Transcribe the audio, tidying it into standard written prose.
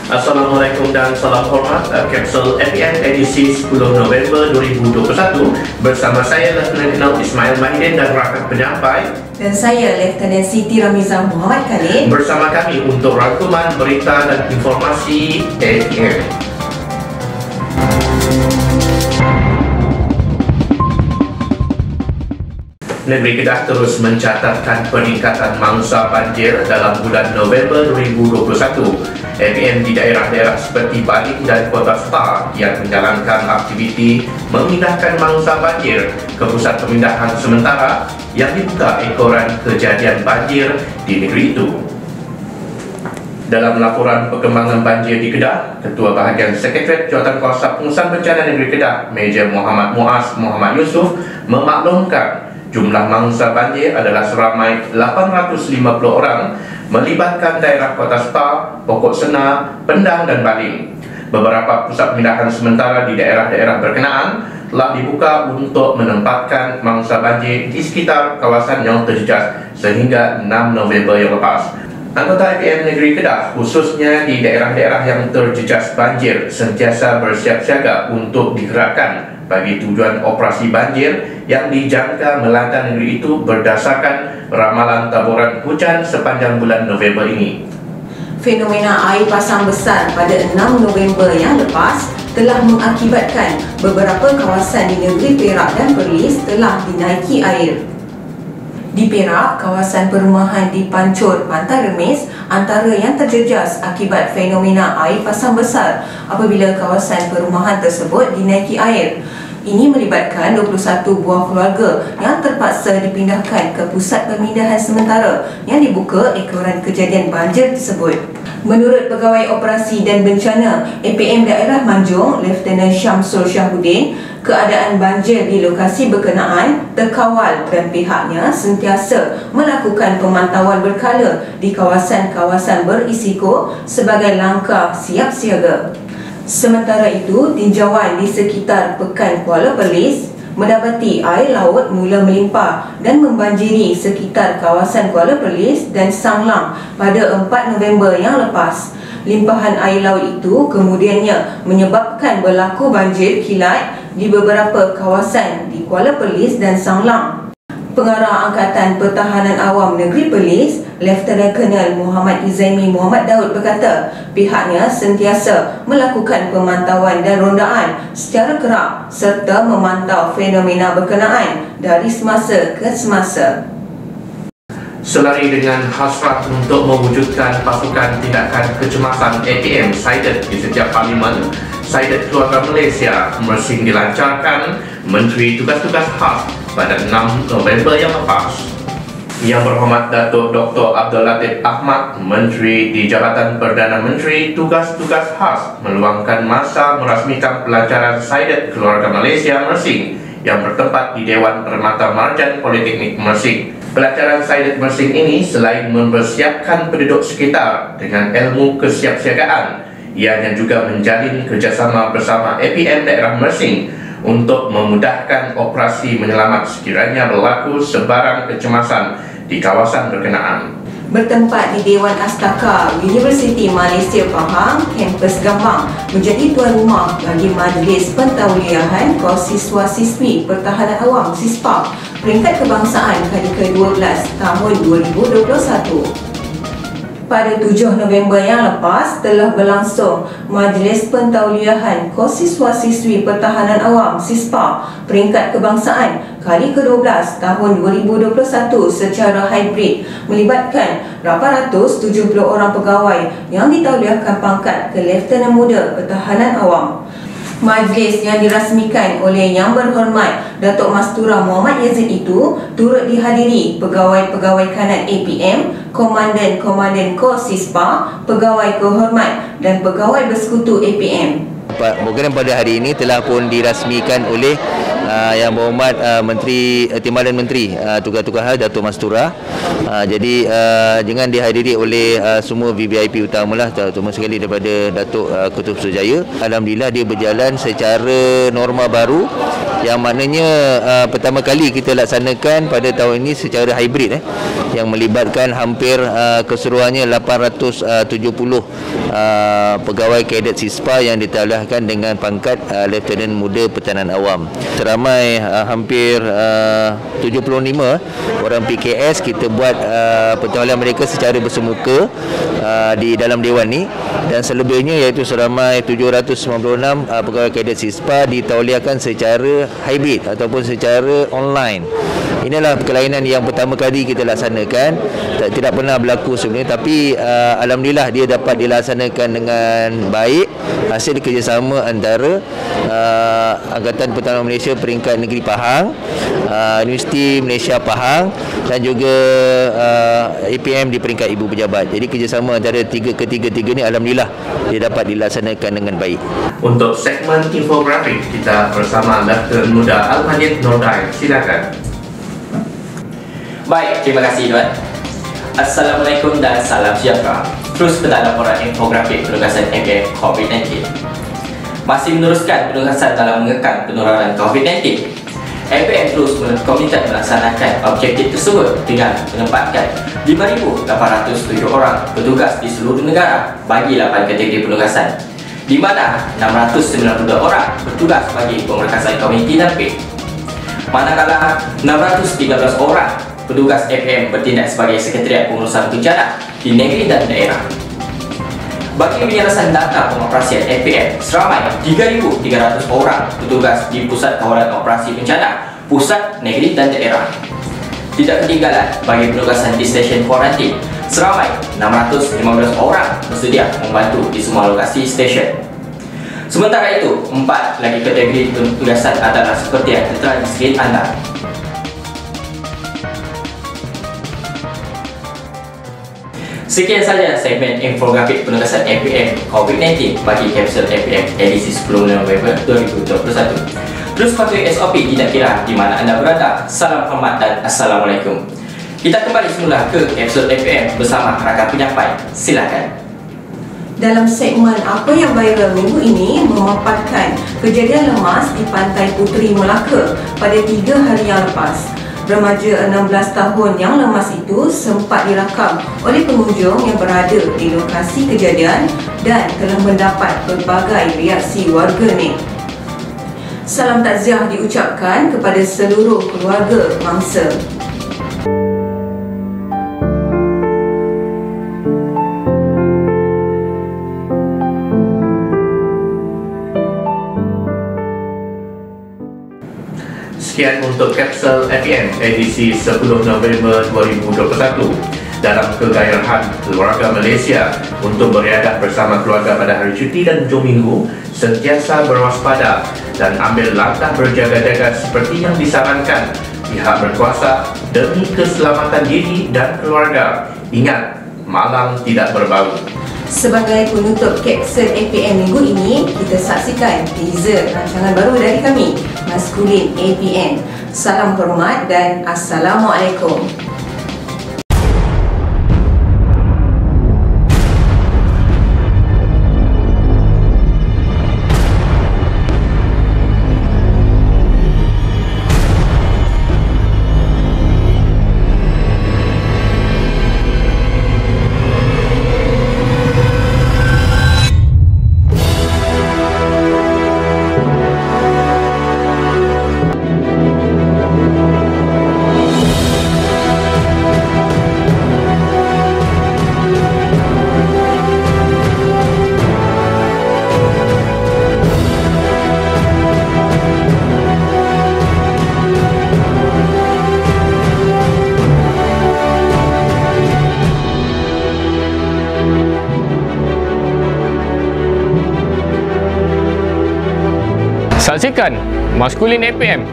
Assalamualaikum dan salam hormat. Kapsul FPM edisi 10 November 2021 bersama saya Lieutenant Colonel Ismail Mahidin dan rakan penyampai, dan saya Lieutenant Siti Ramizah Muhammad Khalid bersama kami untuk rangkuman berita dan informasi FPM. Negeri Kedah terus mencatatkan peningkatan mangsa banjir dalam bulan November 2021. FPM di daerah-daerah seperti Baling dan Kota Star yang menjalankan aktiviti memindahkan mangsa banjir ke pusat pemindahan sementara yang dibuka ekoran kejadian banjir di negeri itu. Dalam laporan perkembangan banjir di Kedah, Ketua Bahagian Sekretariat Jawatankuasa Pengurusan Bencana Negeri Kedah, Major Muhammad Muaz Muhammad Yusof memaklumkan jumlah mangsa banjir adalah seramai 850 orang melibatkan daerah Kota Star, Pokok Sena, Pendang dan Baling. Beberapa pusat pemindahan sementara di daerah-daerah berkenaan telah dibuka untuk menempatkan mangsa banjir di sekitar kawasan yang terjejas sehingga 6 November yang lepas. Anggota FPM Negeri Kedah khususnya di daerah-daerah yang terjejas banjir sentiasa bersiap siaga untuk digerakkan bagi tujuan operasi banjir yang dijangka melanda negeri itu berdasarkan ramalan taburan hujan sepanjang bulan November ini. Fenomena air pasang besar pada 6 November yang lepas telah mengakibatkan beberapa kawasan di negeri Perak dan Perlis telah dinaiki air. Di Perak, kawasan perumahan di Pancur, Pantai Remis antara yang terjejas akibat fenomena air pasang besar apabila kawasan perumahan tersebut dinaiki air. Ini melibatkan 21 buah keluarga yang terpaksa dipindahkan ke pusat pemindahan sementara yang dibuka ekoran kejadian banjir tersebut. Menurut Pegawai Operasi dan Bencana APM Daerah Manjung, Lieutenant Syamsul Syahuddin, keadaan banjir di lokasi berkenaan terkawal dan pihaknya sentiasa melakukan pemantauan berkala di kawasan-kawasan berisiko sebagai langkah siap siaga. Sementara itu, tinjauan di sekitar Pekan Kuala Perlis mendapati air laut mula melimpah dan membanjiri sekitar kawasan Kuala Perlis dan Sanglang pada 4 November yang lepas. Limpahan air laut itu kemudiannya menyebabkan berlaku banjir kilat di beberapa kawasan di Kuala Perlis dan Sanglang. Pengarah Angkatan Pertahanan Awam Negeri Perlis, Lieutenant Colonel Muhammad Izaimi Muhammad Daud berkata, pihaknya sentiasa melakukan pemantauan dan rondaan secara kerap serta memantau fenomena berkenaan dari semasa ke semasa. Selari dengan hasrat untuk mewujudkan pasukan tindakan kecemasan APM SIDET di setiap parlimen, SIDET Keluarga Malaysia Mersing dilancarkan Menteri Tugas-Tugas Khas pada 6 November yang lepas. Yang berhormat Datuk Dr. Abdul Latif Ahmad, Menteri di Jabatan Perdana Menteri Tugas-Tugas Khas, meluangkan masa merasmikan pelancaran SIDET Keluarga Malaysia Mersing yang bertempat di Dewan Permata Marjan Politeknik Mersing. Pelancaran SIDET Mersing ini selain mempersiapkan penduduk sekitar dengan ilmu kesiapsiagaan, ianya juga menjalin kerjasama bersama APM Daerah Mersing untuk memudahkan operasi menyelamat sekiranya berlaku sebarang kecemasan di kawasan berkenaan. Bertempat di Dewan Astaka Universiti Malaysia Pahang, kampus Gambang menjadi tuan rumah bagi Majlis Pentauliahan Kos Siswa-Siswi Pertahanan Awam SISPA peringkat kebangsaan kali ke-12 tahun 2021. Pada 7 November yang lepas telah berlangsung Majlis Pentauliahan Kos Siswa-Siswi Pertahanan Awam SISPA peringkat kebangsaan kali ke-12 tahun 2021 secara hybrid melibatkan 870 orang pegawai yang ditauliahkan pangkat ke Lieutenant Muda Pertahanan Awam. Majlis yang dirasmikan oleh Yang Berhormat Datuk Mastura Muhammad Yazid itu turut dihadiri pegawai-pegawai kanan APM, komandan-komandan Kos SISPA, pegawai kehormat dan pegawai bersekutu APM. Program pada hari ini telah pun dirasmikan oleh Yang Berhormat Menteri Timbalan Menteri Tugas-Tugas Khas Datuk Mastura. Jadi dengan dihadiri oleh semua VVIP utamalah, terutama sekali daripada Datuk Kutub Sujaya. Alhamdulillah dia berjalan secara norma baru yang maknanya pertama kali kita laksanakan pada tahun ini secara hybrid yang melibatkan hampir keseluruhannya 870 pegawai kadet SISPA yang ditauliahkan dengan pangkat Lieutenant Muda Pertahanan Awam. Teramai hampir 75 orang PKS kita buat pentaulian mereka secara bersemuka di dalam dewan ni, dan selebihnya iaitu seramai 796 pegawai kadet SISPA ditauliahkan secara hybrid ataupun secara online. Inilah kelainan yang pertama kali kita laksanakan, tidak pernah berlaku sebelumnya, tapi alhamdulillah dia dapat dilaksanakan dengan baik hasil kerjasama antara Angkatan Pertahanan Malaysia peringkat negeri Pahang, Universiti Malaysia Pahang dan juga APM di peringkat ibu pejabat. Jadi kerjasama antara ketiga-tiga ni alhamdulillah dia dapat dilaksanakan dengan baik. Untuk segmen infografik kita bersama Lieutenant Muda Al-Madid Nordai. Silakan. Baik, terima kasih Tuan. Assalamualaikum dan salam sejahtera. Terus pada laporan infografik penugasan APM COVID-19. Masih meneruskan penugasan dalam mengekang penularan COVID-19. APM terus berkomitmen melaksanakan objektif tersebut dengan menempatkan 5,807 orang petugas di seluruh negara bagi 8 kategori penugasan, di mana 692 orang bertugas bagi pemerkasaan komuniti dan PIK. Manakala 613 orang petugas APM bertindak sebagai Sekretariat Pengurusan Bencana di negeri dan daerah. Bagi penyelesaian data pengoperasian APM, seramai 3,300 orang petugas di Pusat Kawalan Operasi Bencana, pusat, negeri dan daerah. Tidak ketinggalan bagi penugasan di stesen kuarantin, seramai 615 orang bersedia membantu di semua lokasi stesen. Sementara itu, 4 lagi kategori penugasan adalah seperti yang tertera di skrin anda. Sekian saja segmen infografik penugasan APM COVID-19 bagi kapsul APM edisi 10 November 2021. Terus patuhi SOP tidak kira di mana anda berada. Salam hormat dan Assalamualaikum. Kita kembali semula ke kapsul APM bersama rakan penyampai. Silakan. Dalam segmen Apa Yang Viral minggu ini memaparkan kejadian lemas di Pantai Puteri Melaka pada 3 hari yang lepas. Remaja 16 tahun yang lemas itu sempat dirakam oleh pengunjung yang berada di lokasi kejadian dan telah mendapat pelbagai reaksi warganet. Salam takziah diucapkan kepada seluruh keluarga mangsa. Sekian untuk kapsul APM edisi 10 November 2021. Dalam kegairahan keluarga Malaysia untuk beriadah bersama keluarga pada hari cuti dan hujung minggu, sentiasa berwaspada dan ambil langkah berjaga-jaga seperti yang disarankan pihak berkuasa demi keselamatan diri dan keluarga. Ingat, malam tidak berbau. Sebagai penutup kapsul APM minggu ini, kita saksikan teaser rancangan baru dari kami, Maskulin APM. Salam hormat dan Assalamualaikum. Saksikan Maskulin APM